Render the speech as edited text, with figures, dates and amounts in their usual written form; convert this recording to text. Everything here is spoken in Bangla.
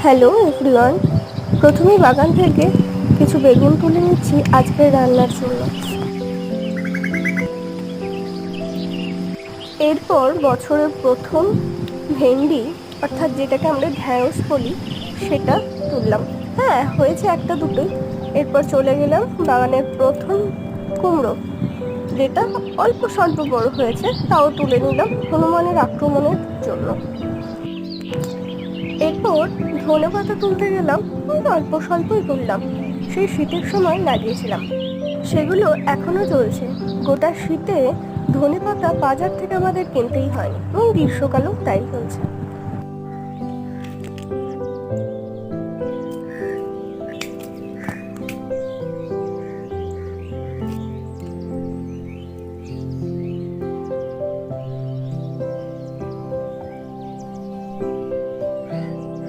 Hello everyone. প্রথমেই বাগান থেকে কিছু বেগুন তুলে নিচ্ছি আজকের রান্নার জন্য। এরপর বছরের প্রথম ভেন্ডি, অর্থাৎ যেটাকে আমরা ঢ্যাঁড়স বলি, সেটা তুললাম। হ্যাঁ, হয়েছে একটা দুটোই। এরপর চলে গেলাম বাগানের প্রথম কুমড়ো, যেটা অল্প স্বল্প বড় হয়েছে, তাও তুলে নিলাম হনুমানের আক্রমণের জন্য। এরপর ধনেপাতা তুলতে গেলাম, অল্প স্বল্পই তুললাম, সেই শীতের সময় লাগিয়েছিলাম, সেগুলো এখনো চলছে। গোটা শীতে ধনেপাতা বাজার থেকে আমাদের কিনতেই হয়নি, এবং গ্রীষ্মকালেও তাই চলছে।